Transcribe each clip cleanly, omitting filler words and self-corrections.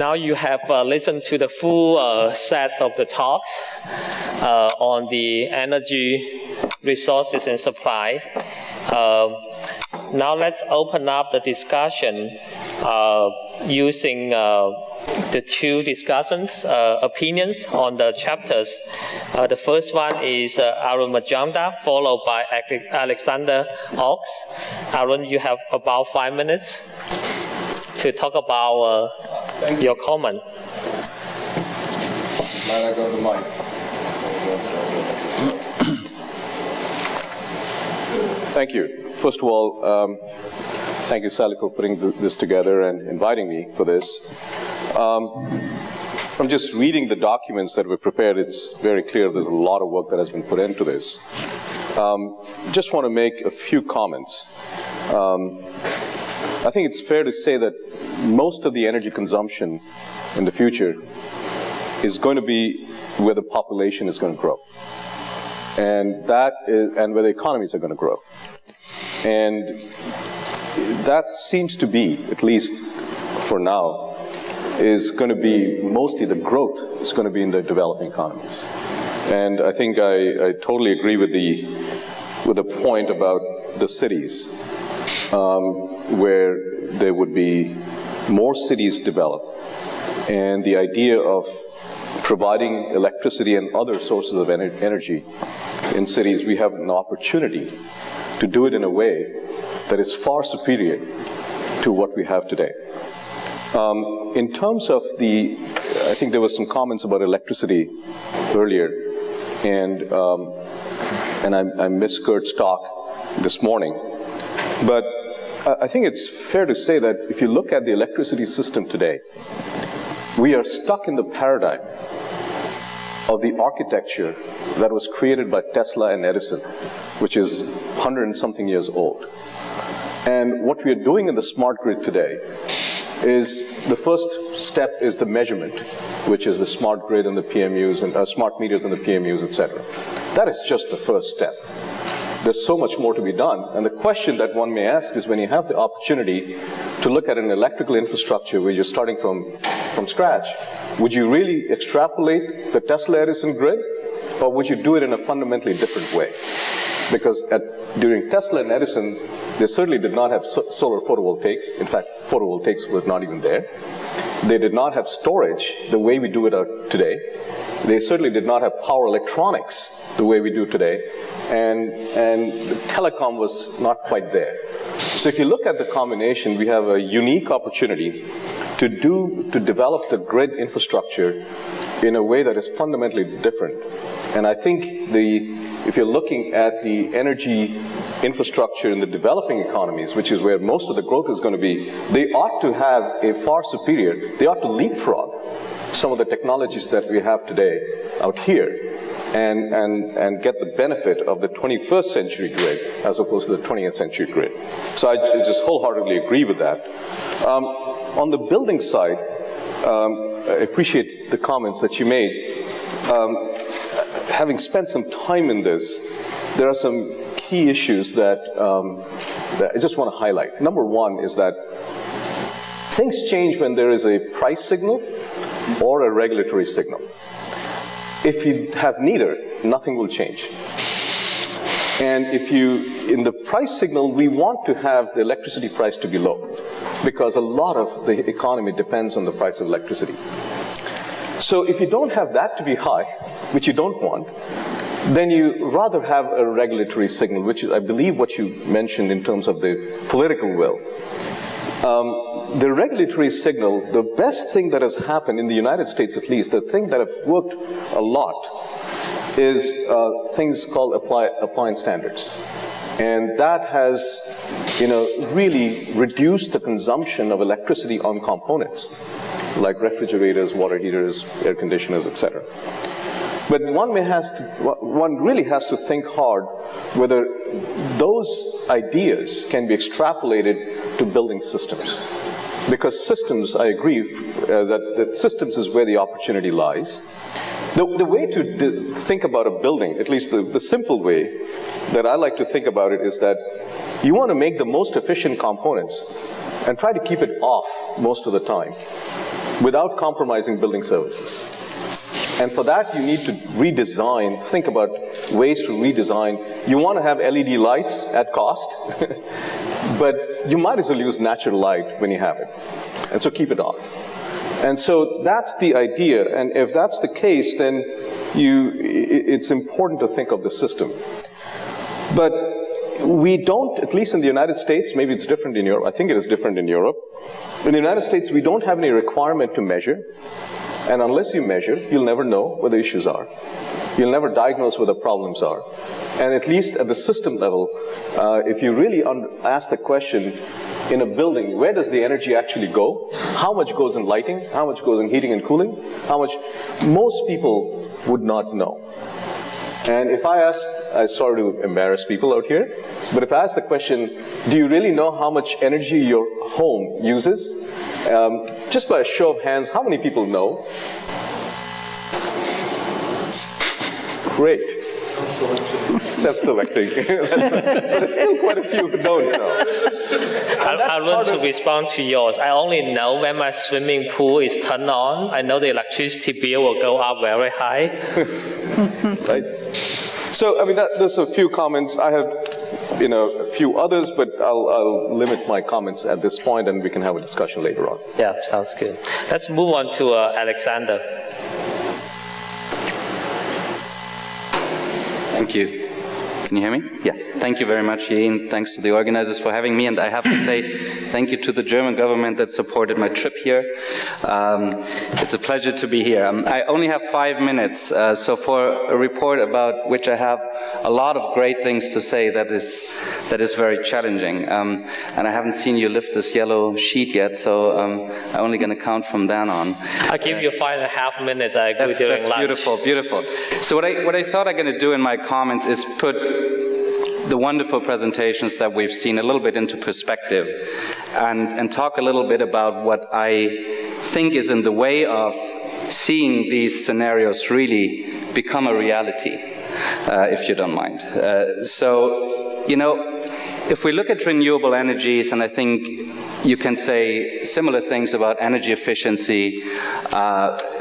Now you have listened to the full set of the talks on the energy resources and supply. Now let's open up the discussion using the two opinions on the chapters. The first one is Arun Majumdar, followed by Alexander Ochs. Arun, you have about 5 minutes to talk about your comment. Might I go to the mic? Thank you. First of all, thank you, Sally, for putting this together and inviting me for this. From just reading the documents that were prepared, it's very clear there's a lot of work that has been put into this. Just want to make a few comments. I think it's fair to say that most of the energy consumption in the future is going to be where the population is going to grow, and where the economies are going to grow. And that seems to be, at least for now, is going to be mostly the growth is going to be in the developing economies. And I think I totally agree with the point about the cities, where there would be more cities developed, and the idea of providing electricity and other sources of energy in cities, we have an opportunity to do it in a way that is far superior to what we have today. In terms of I think there was some comments about electricity earlier, and I missed Kurt's talk this morning, but I think it's fair to say that if you look at the electricity system today, we are stuck in the paradigm of the architecture that was created by Tesla and Edison, which is 100 and something years old. And what we are doing in the smart grid today is, the first step is the measurement, which is the smart grid and the PMUs and smart meters and the PMUs, etc. That is just the first step. There's so much more to be done. And the question that one may ask is, when you have the opportunity to look at an electrical infrastructure where you're starting from scratch, would you really extrapolate the Tesla-Edison grid, or would you do it in a fundamentally different way? Because during Tesla and Edison, they certainly did not have solar photovoltaics. In fact, photovoltaics were not even there. They did not have storage the way we do it today. They certainly did not have power electronics the way we do today. And the telecom was not quite there. So if you look at the combination, we have a unique opportunity to develop the grid infrastructure in a way that is fundamentally different. And I think if you're looking at the energy infrastructure in the developing economies, which is where most of the growth is going to be, they ought to have a far superior, they ought to leapfrog some of the technologies that we have today out here and get the benefit of the 21st century grid as opposed to the 20th century grid. So I just wholeheartedly agree with that. On the building side, I appreciate the comments that you made. Having spent some time in this, there are some key issues that I just want to highlight. Number one is that things change when there is a price signal or a regulatory signal. If you have neither, nothing will change. And in the price signal, we want to have the electricity price to be low, because a lot of the economy depends on the price of electricity. So if you don't have that to be high, which you don't want, then you rather have a regulatory signal, which is, I believe, what you mentioned in terms of the political will. The regulatory signal, the best thing that has happened in the United States, at least, the thing that have worked a lot, is things called appliance standards. And that has, really reduced the consumption of electricity on components, like refrigerators, water heaters, air conditioners, etc. But one really has to think hard whether those ideas can be extrapolated to building systems. Because systems, I agree, that systems is where the opportunity lies. The way to think about a building, at least the simple way that I like to think about it, is that you want to make the most efficient components and try to keep it off most of the time. without compromising building services. And for that, you need to redesign, think about ways to redesign. You want to have LED lights at cost, but you might as well use natural light when you have it. And so keep it off. And so that's the idea. And if that's the case, then it's important to think of the system. But we don't, at least in the United States, maybe it's different in Europe. I think it is different in Europe. In the United States, we don't have any requirement to measure. And unless you measure, you'll never know what the issues are. You'll never diagnose what the problems are. And at least at the system level, if you really ask the question, in a building, where does the energy actually go? How much goes in lighting? How much goes in heating and cooling? How much? Most people would not know. And if I ask, I'm sorry to embarrass people out here, but if I ask the question, do you really know how much energy your home uses? Just by a show of hands, how many people know? Great. Self-selecting. But it's still quite a few who don't know. I want to respond to yours. I only know when my swimming pool is turned on. I know the electricity bill will go up very high. Right? So, I mean, there's a few comments. I have, a few others, but I'll limit my comments at this point, and we can have a discussion later on. Yeah, sounds good. Let's move on to Alexander. Thank you. Can you hear me? Yes. Thank you very much, Ian. Thanks to the organizers for having me. And I have to say thank you to the German government that supported my trip here. It's a pleasure to be here. I only have 5 minutes, so for a report about which I have a lot of great things to say that is very challenging. And I haven't seen you lift this yellow sheet yet, so I'm only going to count from then on. I'll give you 5.5 minutes. I agree during lunch. That's beautiful, beautiful. So what I thought I'm going to do in my comments is put the wonderful presentations that we've seen a little bit into perspective and talk a little bit about what I think is in the way of seeing these scenarios really become a reality, if you don't mind. So, if we look at renewable energies, and I think you can say similar things about energy efficiency,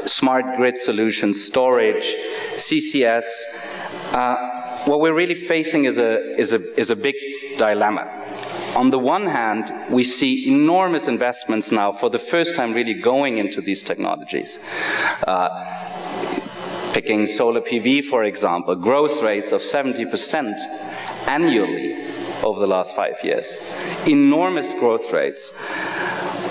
smart grid solutions, storage, CCS, what we're really facing is a big dilemma. On the one hand, we see enormous investments now for the first time really going into these technologies. Picking solar PV, for example, growth rates of 70% annually over the last 5 years. Enormous growth rates,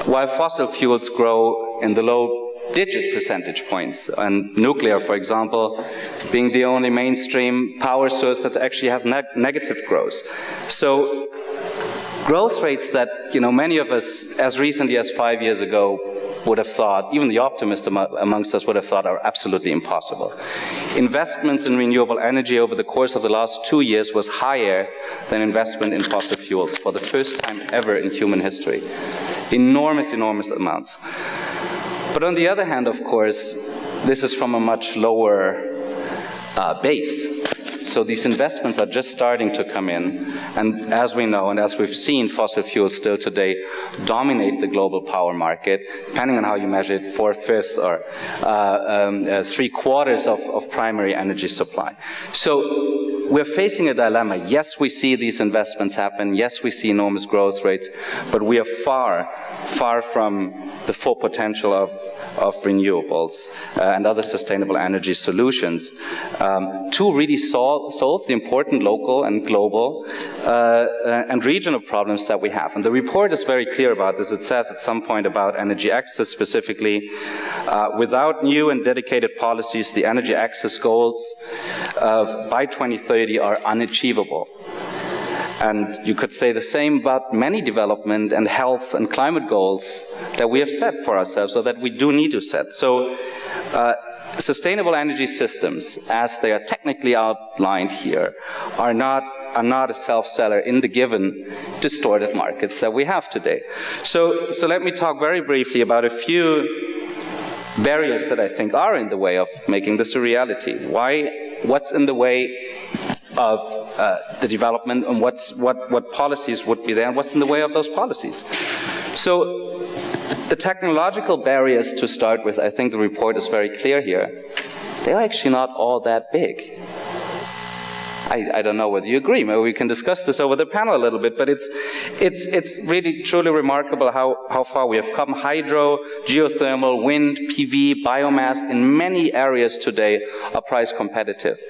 while fossil fuels grow in the low-digit percentage points. And nuclear, for example, being the only mainstream power source that actually has negative growth. So growth rates that, many of us, as recently as 5 years ago, would have thought, even the optimists amongst us would have thought are absolutely impossible. Investments in renewable energy over the course of the last 2 years was higher than investment in fossil fuels for the first time ever in human history. Enormous, enormous amounts. But on the other hand, of course, this is from a much lower base. So these investments are just starting to come in. And as we know, and as we've seen, fossil fuels still today dominate the global power market, depending on how you measure it, 4/5 or 3/4 of primary energy supply. So we're facing a dilemma. Yes, we see these investments happen. Yes, we see enormous growth rates, but we are far, far from the full potential of renewables and other sustainable energy solutions to really solve the important local and global and regional problems that we have. And the report is very clear about this. It says at some point about energy access specifically, without new and dedicated policies, the energy access goals by 2030 are unachievable. And you could say the same about many development and health and climate goals that we have set for ourselves, or that we do need to set. So sustainable energy systems, as they are technically outlined here, are not a self-seller in the given distorted markets that we have today. So let me talk very briefly about a few barriers that I think are in the way of making this a reality. What's in the way of the development, and what policies would be there, and what's in the way of those policies. So The technological barriers to start with, I think the report is very clear here. They're actually not all that big. I don't know whether you agree. Maybe we can discuss this over the panel a little bit, but it's really truly remarkable how far we have come. Hydro, geothermal, wind, PV, biomass in many areas today are price competitive.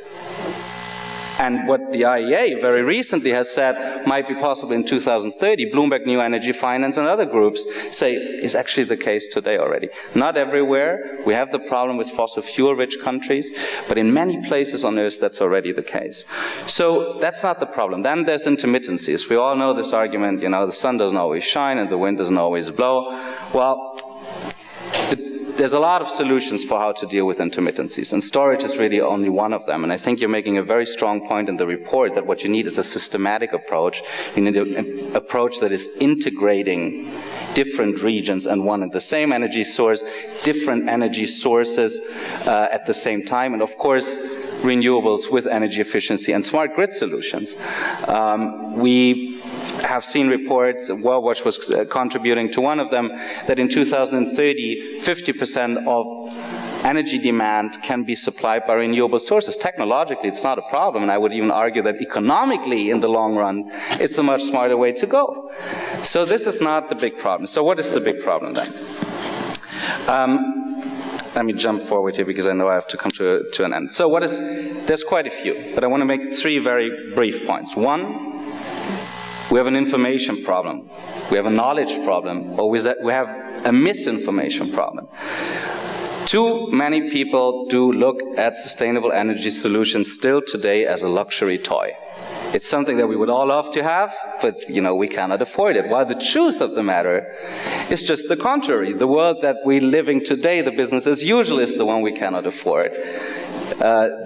And what the IEA very recently has said might be possible in 2030, Bloomberg New Energy Finance and other groups say is actually the case today already. Not everywhere. We have the problem with fossil fuel-rich countries, but in many places on Earth that's already the case. So that's not the problem. Then there's intermittencies. We all know this argument, the sun doesn't always shine and the wind doesn't always blow. Well, there's a lot of solutions for how to deal with intermittencies, and storage is really only one of them. And I think you're making a very strong point in the report that what you need is a systematic approach. You need an approach that is integrating different regions and one and the same energy source, different energy sources at the same time, and of course, renewables with energy efficiency and smart grid solutions. We have seen reports, WorldWatch was contributing to one of them, that in 2030, 50% of energy demand can be supplied by renewable sources. Technologically, it's not a problem, and I would even argue that economically, in the long run, it's a much smarter way to go. So this is not the big problem. So what is the big problem then? Let me jump forward here because I know I have to come to an end. So there's quite a few, but I want to make 3 very brief points. One, we have an information problem, we have a knowledge problem, or we have a misinformation problem. Too many people do look at sustainable energy solutions still today as a luxury toy. It's something that we would all love to have, but, we cannot afford it. While the truth of the matter is just the contrary. The world that we live in today, the business as usual, is the one we cannot afford.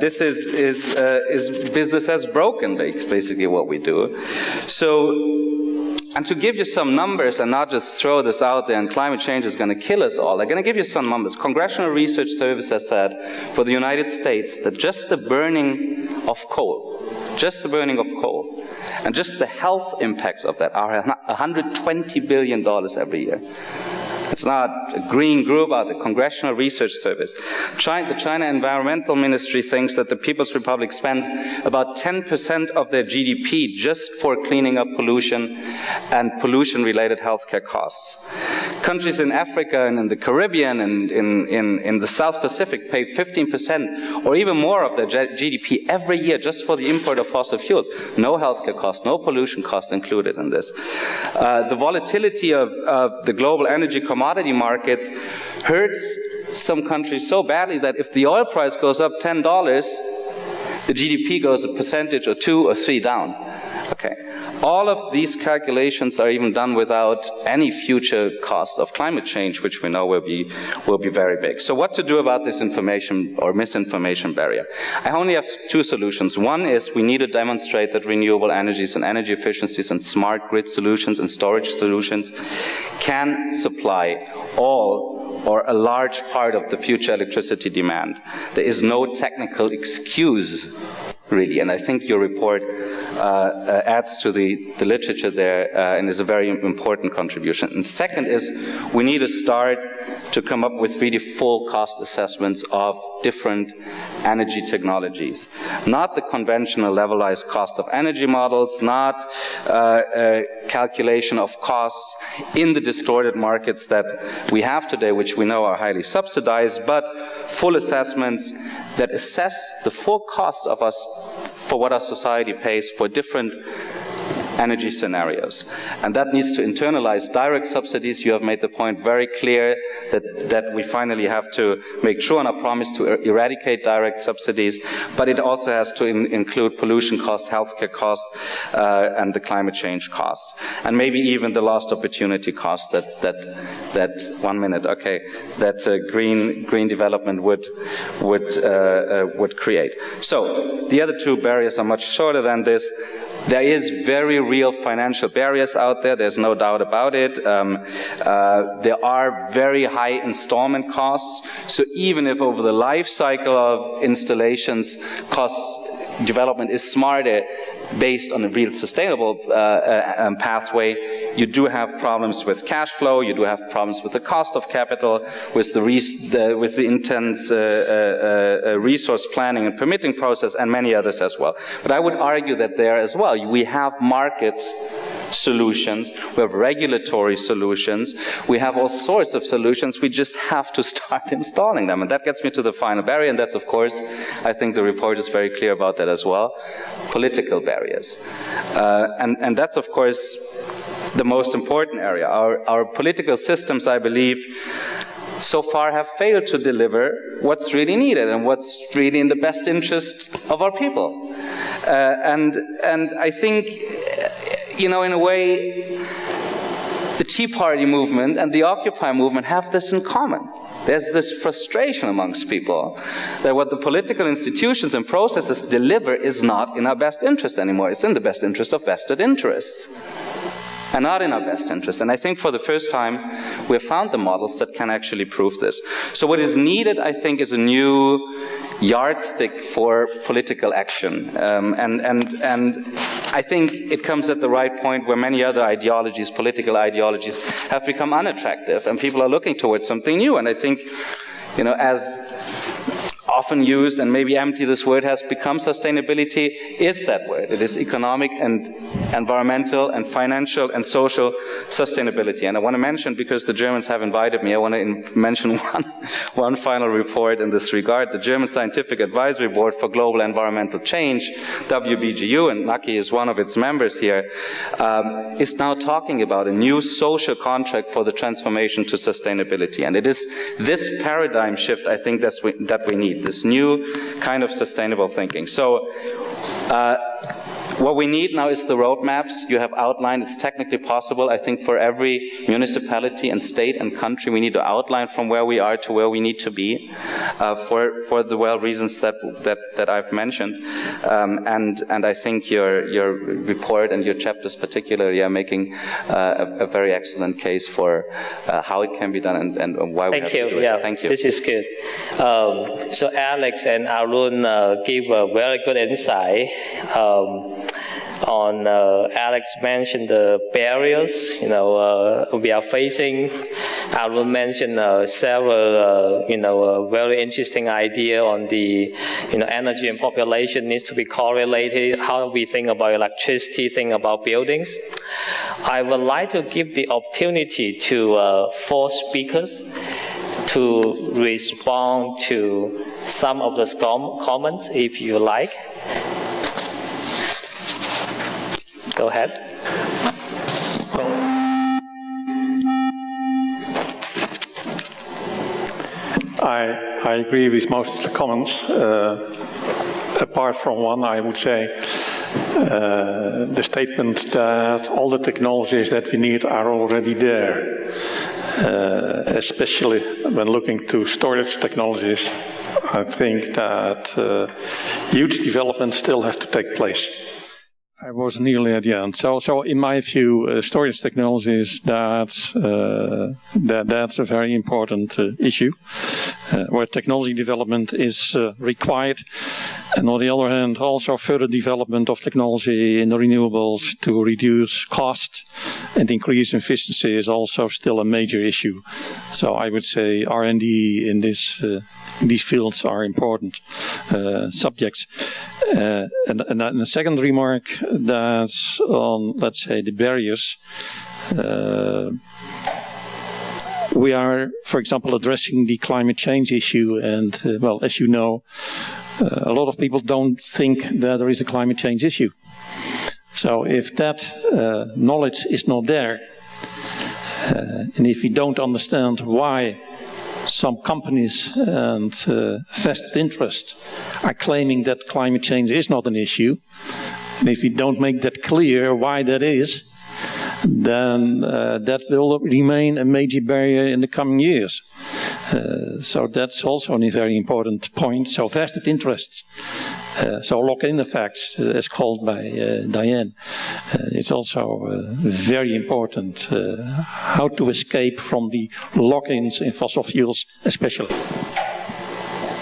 This is business as broken, basically what we do. And to give you some numbers and not just throw this out there and climate change is going to kill us all, I'm going to give you some numbers. Congressional Research Service has said for the United States that just the burning of coal, and just the health impacts of that are $120 billion every year. It's not a green group or the Congressional Research Service. The China Environmental Ministry thinks that the People's Republic spends about 10% of their GDP just for cleaning up pollution and pollution-related healthcare costs. Countries in Africa and in the Caribbean and in the South Pacific pay 15% or even more of their GDP every year just for the import of fossil fuels. No healthcare costs, no pollution costs included in this. The volatility of the global energy commodity markets hurts some countries so badly that if the oil price goes up $10, the GDP goes a percentage or 2 or 3 down. Okay. All of these calculations are even done without any future cost of climate change, which we know will be very big. So what to do about this information or misinformation barrier? I only have 2 solutions. One is we need to demonstrate that renewable energies and energy efficiencies and smart grid solutions and storage solutions can supply all or a large part of the future electricity demand. There is no technical excuse, really, and I think your report adds to the literature there and is a very important contribution. And second is we need to start to come up with really full cost assessments of different energy technologies. Not the conventional levelized cost of energy models, not calculation of costs in the distorted markets that we have today, which we know are highly subsidized, but full assessments that assess the full costs of us for what our society pays for different energy scenarios. And that needs to internalize direct subsidies. You have made the point very clear that we finally have to make true on our promise to eradicate direct subsidies, but it also has to include pollution costs, healthcare costs, and the climate change costs. And maybe even the lost opportunity costs that 1 minute, okay, that green development would create. So the other 2 barriers are much shorter than this. There is very real financial barriers out there, there's no doubt about it. There are very high installment costs, so even if over the life cycle of installations costs development is smarter based on a real sustainable pathway, you do have problems with cash flow, you do have problems with the cost of capital, with the intense resource planning and permitting process, and many others as well. But I would argue that there as well, we have market solutions, we have regulatory solutions, we have all sorts of solutions, we just have to start installing them. And that gets me to the final barrier, and that's, of course, I think the report is very clear about that as well, political barriers. And that's, of course, the most important area. Our political systems, I believe, so far have failed to deliver what's really needed and what's really in the best interest of our people. And I think, in a way, the Tea Party movement and the Occupy movement have this in common. There's this frustration amongst people that what the political institutions and processes deliver is not in our best interest anymore. It's in the best interest of vested interests, and not in our best interest. And I think for the first time, we have found the models that can actually prove this. So what is needed, I think, is a new yardstick for political action. And I think it comes at the right point where many other ideologies, political ideologies, have become unattractive, and people are looking towards something new. And I think, as often used and maybe empty this word has become, sustainability is that word. It is economic and environmental and financial and social sustainability. And I want to mention, because the Germans have invited me, I want to mention one final report in this regard. The German Scientific Advisory Board for Global Environmental Change, WBGU, and Naki is one of its members here, is now talking about a new social contract for the transformation to sustainability. And it is this paradigm shift, I think, that we need. This new kind of sustainable thinking. So what we need now is the roadmaps you have outlined. It's technically possible, I think, for every municipality and state and country. We need to outline from where we are to where we need to be for the reasons that I've mentioned. And I think your report and your chapters particularly are making a very excellent case for how it can be done and why we have to do it. Thank you. This is good. So Alex and Arun give a very good insight. Alex mentioned the barriers, we are facing. Arun mentioned several, very interesting idea on the, energy and population needs to be correlated. How we think about electricity, think about buildings. I would like to give the opportunity to 4 speakers to respond to some of the comments, if you like. Go ahead. I agree with most of the comments. Apart from one, I would say the statement that all the technologies that we need are already there, especially when looking to storage technologies. I think that huge developments still have to take place. I was nearly at the end. So in my view, storage technologies, that's a very important issue, where technology development is required. And on the other hand, also further development of technology in the renewables to reduce cost and increase efficiency is also still a major issue. So I would say R&D in these fields are important subjects. And the second remark, that's on, let's say, the barriers. We are, for example, addressing the climate change issue, and well, as you know, a lot of people don't think that there is a climate change issue. So if that knowledge is not there, and if we don't understand why some companies and vested interest are claiming that climate change is not an issue, and if we don't make that clear why that is, then that will remain a major barrier in the coming years. So that's also a very important point. So vested interests, so lock-in effects, as called by Diane, it's also very important how to escape from the lock-ins in fossil fuels especially.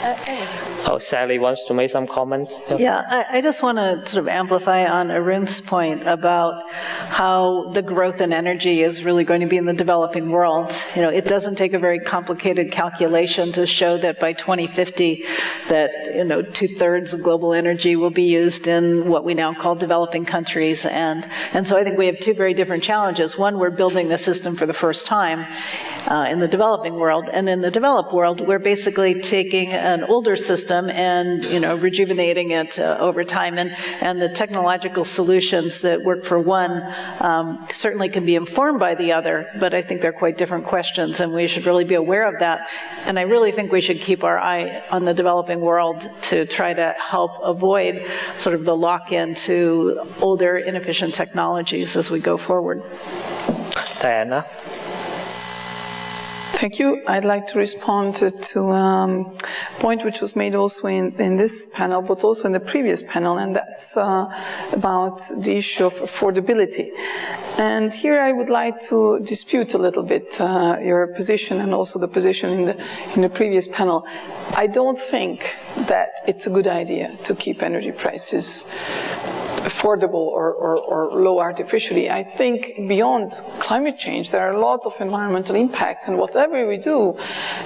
Oh, Sally wants to make some comment. Yeah, I just want to sort of amplify on Arun's point about how the growth in energy is really going to be in the developing world. You know, it doesn't take a very complicated calculation to show that by 2050 that, you know, 2/3 of global energy will be used in what we now call developing countries. And so I think we have two very different challenges. One, we're building the system for the first time in the developing world. And in the developed world, we're basically taking an older system and, you know, rejuvenating it over time. And the technological solutions that work for one certainly can be informed by the other, but I think they're quite different questions, and we should really be aware of that. And I really think we should keep our eye on the developing world to try to help avoid sort of the lock-in to older, inefficient technologies as we go forward. Diana? Thank you. I'd like to respond to a point which was made also in this panel, but also in the previous panel, and that's about the issue of affordability. And here I would like to dispute a little bit your position and also the position in the previous panel. I don't think that it's a good idea to keep energy prices affordable or low artificially. I think beyond climate change, there are lots of environmental impacts, and whatever we do,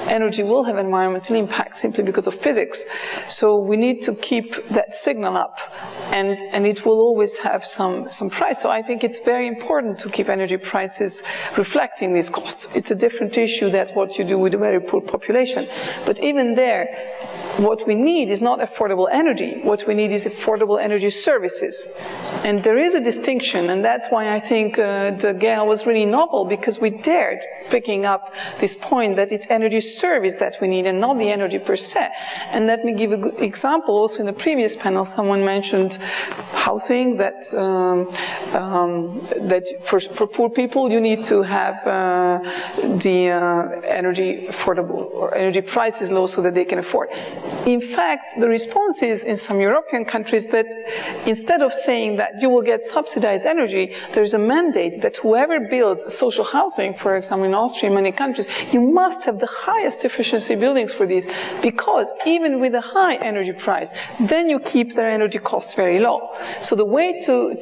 energy will have environmental impact simply because of physics. So we need to keep that signal up, and it will always have some price. So I think it's very important to keep energy prices reflecting these costs. It's a different issue than what you do with a very poor population. But even there, what we need is not affordable energy. What we need is affordable energy services. And there is a distinction, and that's why I think the GEA was really novel, because we dared picking up this point that it's energy service that we need and not the energy per se. And let me give a good example. Also in the previous panel, someone mentioned housing, that for poor people you need to have the energy affordable or energy prices low so that they can afford. In fact, the response is in some European countries that instead of saying that you will get subsidized energy, there's a mandate that whoever builds social housing, for example in Austria, in many countries, you must have the highest efficiency buildings for these, because even with a high energy price, then you keep their energy costs very low. So the way to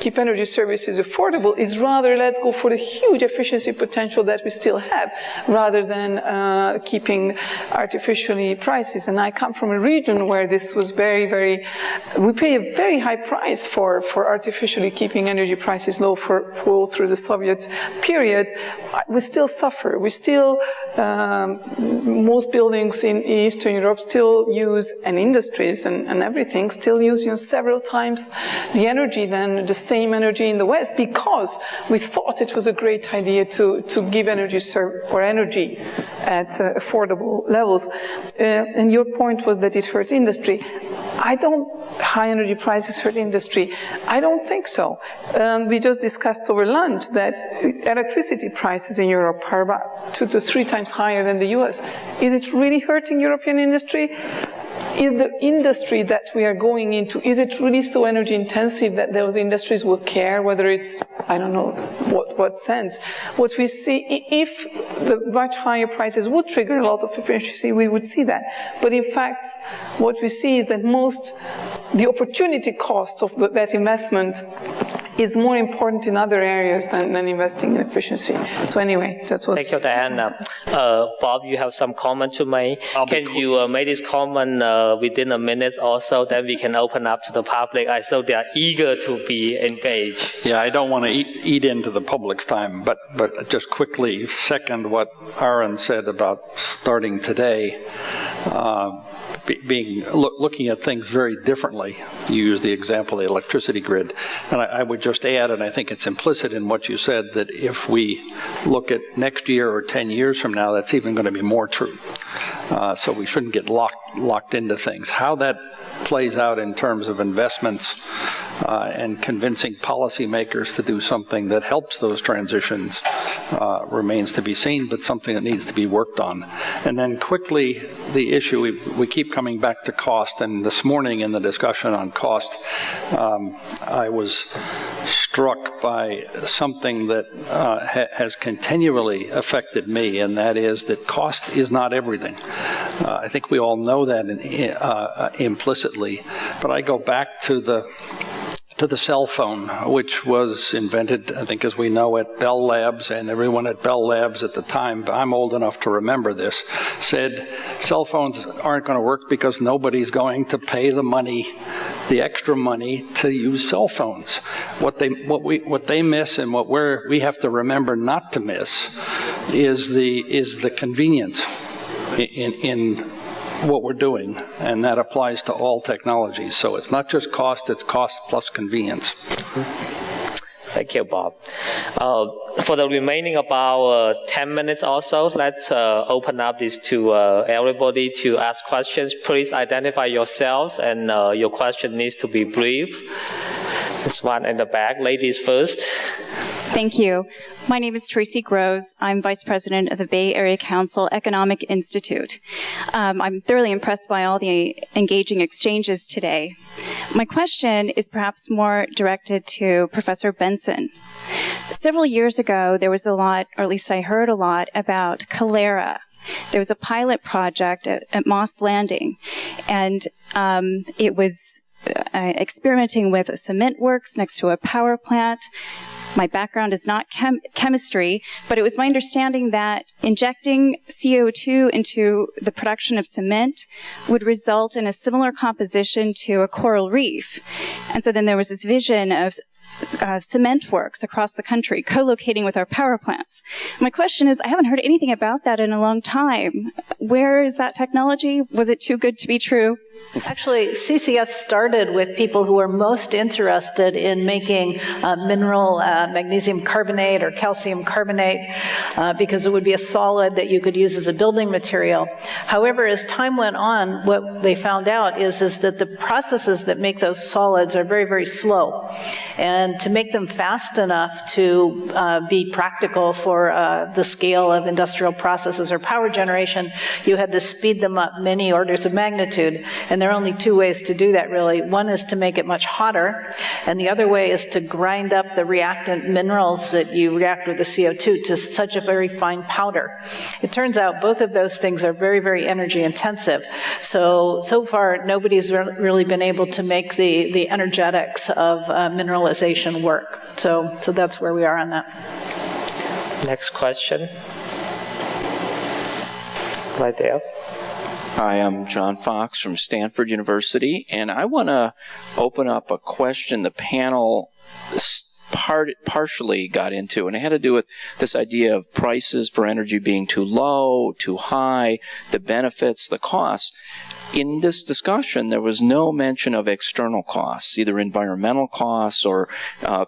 keep energy services affordable is rather let's go for the huge efficiency potential that we still have, rather than keeping artificially prices. And I come from a region where this was we pay a very high price for artificially keeping energy prices low for all through the Soviet period. We still suffer. We still, most buildings in Eastern Europe still use, and industries and everything still use several times the energy than the same energy in the West, because we thought it was a great idea to give energy at affordable levels. And your point was that it hurt industry. High energy prices hurt industry. I don't think so. We just discussed over lunch that electricity prices in Europe are about 2 to 3 times higher than the US. Is it really hurting European industry? Is the industry that we are going into, is it really so energy intensive that those industries will care whether it's, I don't know what sense. What we see, if the much higher prices would trigger a lot of efficiency, we would see that. But in fact, what we see is that the opportunity cost of that investment is more important in other areas than investing in efficiency. So anyway, that was... Thank you, Diana. Bob, you have some comment to make? Can you make this comment within a minute or so, then we can open up to the public? I saw they are eager to be engaged. Yeah, I don't want to eat into the public's time, but just quickly second what Arun said about starting today. Looking at things very differently. You used the example of the electricity grid. And I would just add, and I think it's implicit in what you said, that if we look at next year or 10 years from now, that's even going to be more true. So we shouldn't get locked into things. How that plays out in terms of investments and convincing policymakers to do something that helps those transitions remains to be seen, but something that needs to be worked on. And then quickly, the issue, we keep coming back to cost, and this morning in the discussion on cost, I was struck by something that has continually affected me, and that is that cost is not everything. I think we all know that implicitly, but I go back to the cell phone, which was invented, I think, as we know, at Bell Labs, and everyone at Bell Labs at the time, I'm old enough to remember this, said cell phones aren't going to work because nobody's going to pay the money, the extra money, to use cell phones. What they miss, and what we have to remember not to miss, is the convenience in what we're doing, and that applies to all technologies. So it's not just cost, it's cost plus convenience. Thank you, Bob. For the remaining about 10 minutes or so, let's open up this to everybody to ask questions. Please identify yourselves, and your question needs to be brief. This one in the back, ladies first. Thank you. My name is Teresa Gross. I'm Vice President of the Bay Area Council Economic Institute. I'm thoroughly impressed by all the engaging exchanges today. My question is perhaps more directed to Professor Benson. Several years ago, there was a lot, or at least I heard a lot, about cholera. There was a pilot project at Moss Landing, and it was experimenting with cement works next to a power plant. My background is not chemistry, but it was my understanding that injecting CO2 into the production of cement would result in a similar composition to a coral reef. And so then there was this vision of cement works across the country, co-locating with our power plants. My question is, I haven't heard anything about that in a long time. Where is that technology? Was it too good to be true? Actually, CCS started with people who were most interested in making mineral magnesium carbonate or calcium carbonate because it would be a solid that you could use as a building material. However, as time went on, what they found out is that the processes that make those solids are very, very slow. And to make them fast enough to be practical for the scale of industrial processes or power generation, you had to speed them up many orders of magnitude. And there are only two ways to do that, really. One is to make it much hotter, and the other way is to grind up the reactant minerals that you react with the CO2 to such a very fine powder. It turns out both of those things are very, very energy intensive. So far, nobody's really been able to make the energetics of mineralization work. So that's where we are on that. Next question. Right there. Hi, I'm John Fox from Stanford University, and I want to open up a question the panel partially got into, and it had to do with this idea of prices for energy being too low, too high, the benefits, the costs. In this discussion, there was no mention of external costs, either environmental costs or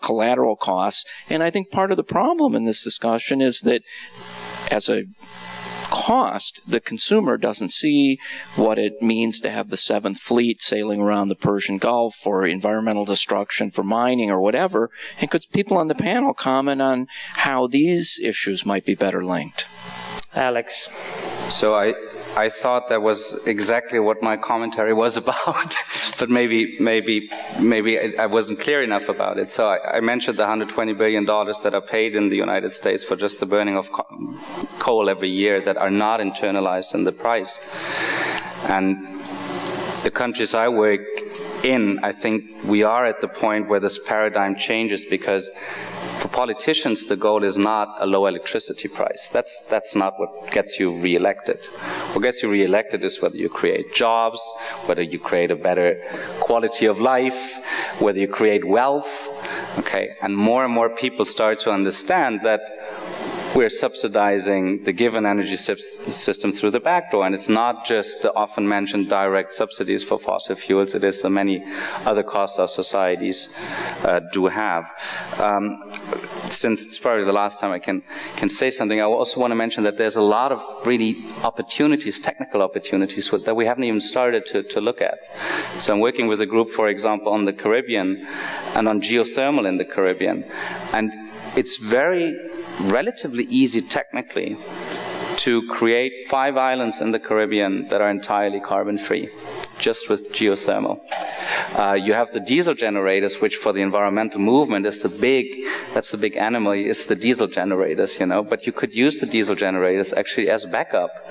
collateral costs, and I think part of the problem in this discussion is that as a cost, the consumer doesn't see what it means to have the 7th Fleet sailing around the Persian Gulf for environmental destruction, for mining or whatever. And could people on the panel comment on how these issues might be better linked? Alex. So I thought that was exactly what my commentary was about, but maybe I wasn't clear enough about it. So I mentioned the $120 billion that are paid in the United States for just the burning of coal every year that are not internalized in the price. And the countries I work in, I think we are at the point where this paradigm changes, because for politicians, the goal is not a low electricity price. That's not what gets you reelected. What gets you reelected is whether you create jobs, whether you create a better quality of life, whether you create wealth. Okay, and more people start to understand that we're subsidizing the given energy system through the back door, and it's not just the often mentioned direct subsidies for fossil fuels, it is the many other costs our societies do have. since it's probably the last time I can say something, I also want to mention that there's a lot of really opportunities, technical opportunities, that we haven't even started to look at. So I'm working with a group, for example, on the Caribbean and on geothermal in the Caribbean. And it's relatively easy technically to create 5 islands in the Caribbean that are entirely carbon-free, just with geothermal. You have the diesel generators, which for the environmental movement is that's the big animal, it's the diesel generators, but you could use the diesel generators actually as backup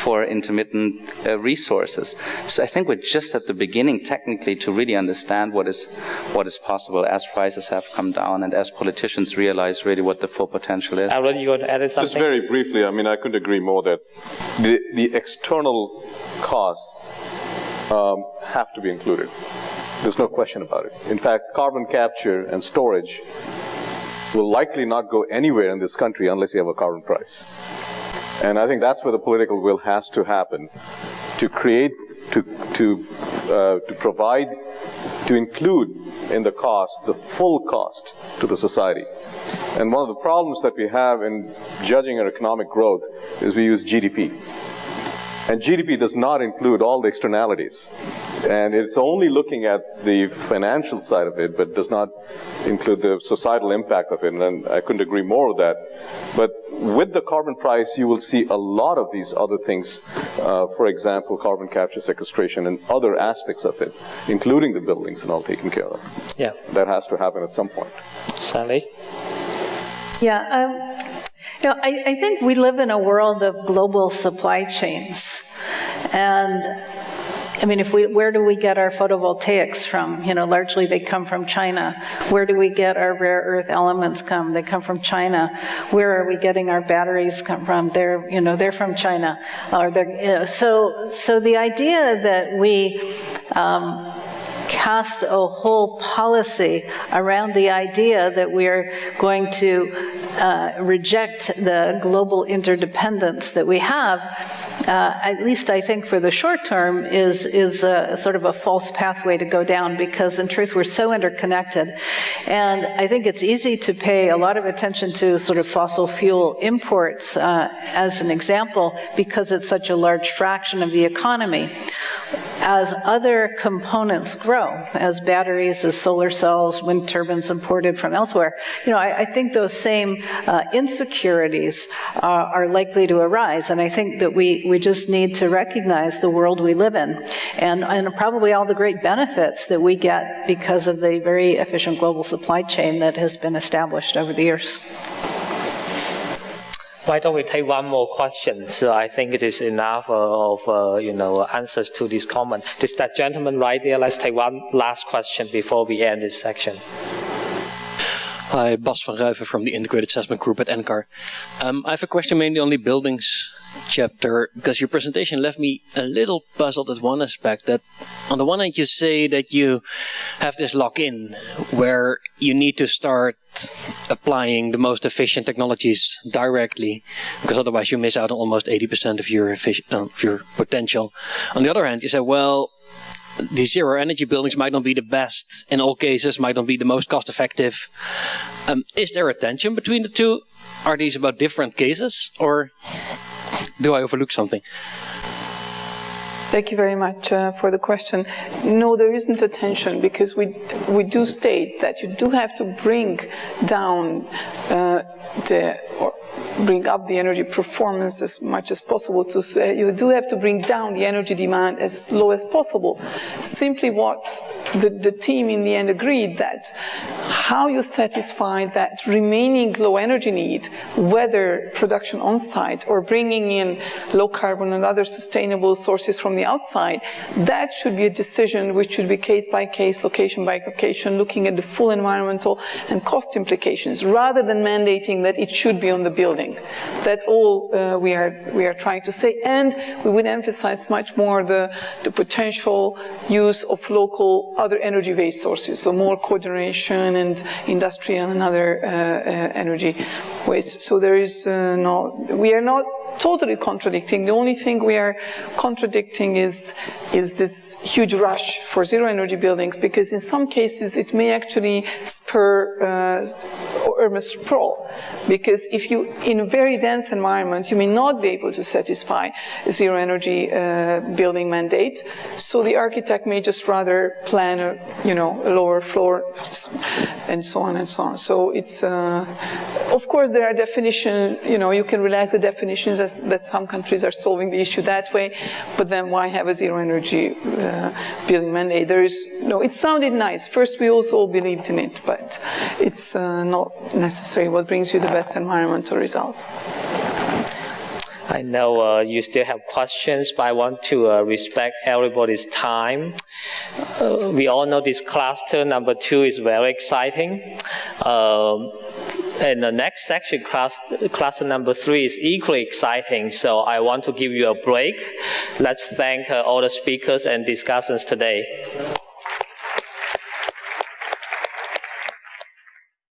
for intermittent resources. So I think we're just at the beginning technically to really understand what is possible as prices have come down and as politicians realize really what the full potential is. Arun, you want to add something? Just very briefly, I couldn't agree more that the external costs have to be included. There's no question about it. In fact, carbon capture and storage will likely not go anywhere in this country unless you have a carbon price. And I think that's where the political will has to happen to create, to provide, to include in the cost, the full cost to the society. And one of the problems that we have in judging our economic growth is we use GDP. And GDP does not include all the externalities. And it's only looking at the financial side of it, but does not include the societal impact of it. And I couldn't agree more with that. But with the carbon price, you will see a lot of these other things, for example, carbon capture, sequestration, and other aspects of it, including the buildings and all taken care of. Yeah. That has to happen at some point. Sally? Yeah, I think we live in a world of global supply chains. And where do we get our photovoltaics from? Largely they come from China. Where do we get our rare earth elements come? They come from China. Where are we getting our batteries come from? They're from China. So the idea that we cast a whole policy around the idea that we're going to reject the global interdependence that we have, at least I think for the short term, is a sort of a false pathway to go down, because in truth we're so interconnected. And I think it's easy to pay a lot of attention to sort of fossil fuel imports as an example, because it's such a large fraction of the economy. As other components grow, as batteries, as solar cells, wind turbines imported from elsewhere, I think those same insecurities are likely to arise. And I think that we just need to recognize the world we live in, and probably all the great benefits that we get because of the very efficient global supply chain that has been established over the years. Why don't we take one more question? So I think it is enough of answers to this comment. There's that gentleman right there. Let's take one last question before we end this section. Hi, Bas van Ruiven from the Integrated Assessment Group at NCAR. I have a question mainly on the buildings chapter, because your presentation left me a little puzzled at one aspect. That on the one hand you say that you have this lock-in where you need to start applying the most efficient technologies directly, because otherwise you miss out on almost 80% of your potential. On the other hand, you say, well, these zero energy buildings might not be the best in all cases, might not be the most cost effective. Is there a tension between the two? Are these about different cases, or do I overlook something? Thank you very much for the question. No, there isn't a tension, because we do state that you do have to bring down bring up the energy performance as much as possible. You do have to bring down the energy demand as low as possible. Simply what the team in the end agreed, that how you satisfy that remaining low energy need, whether production on site or bringing in low carbon and other sustainable sources from the outside, that should be a decision which should be case by case, location by location, looking at the full environmental and cost implications, rather than mandating that it should be on the building. That's all we are trying to say, and we would emphasize much more the potential use of local other energy waste sources, so more cogeneration and industrial and other energy waste. So there is we are not totally contradicting. The only thing we are contradicting is this huge rush for zero energy buildings, because in some cases it may actually spur or urban sprawl. Because if you, in a very dense environment, you may not be able to satisfy zero energy building mandate. So the architect may just rather plan a lower floor, and so on and so on. So it's, of course, there are definitions. You can relax the definitions that some countries are solving the issue that way. But then why have a zero energy building mandate? There is it sounded nice. First, we also all believed in it, but it's not necessarily what brings you the best environmental results. I know you still have questions, but I want to respect everybody's time. We all know this cluster number 2 is very exciting. And the next section, cluster number 3, is equally exciting. So I want to give you a break. Let's thank all the speakers and discussants today.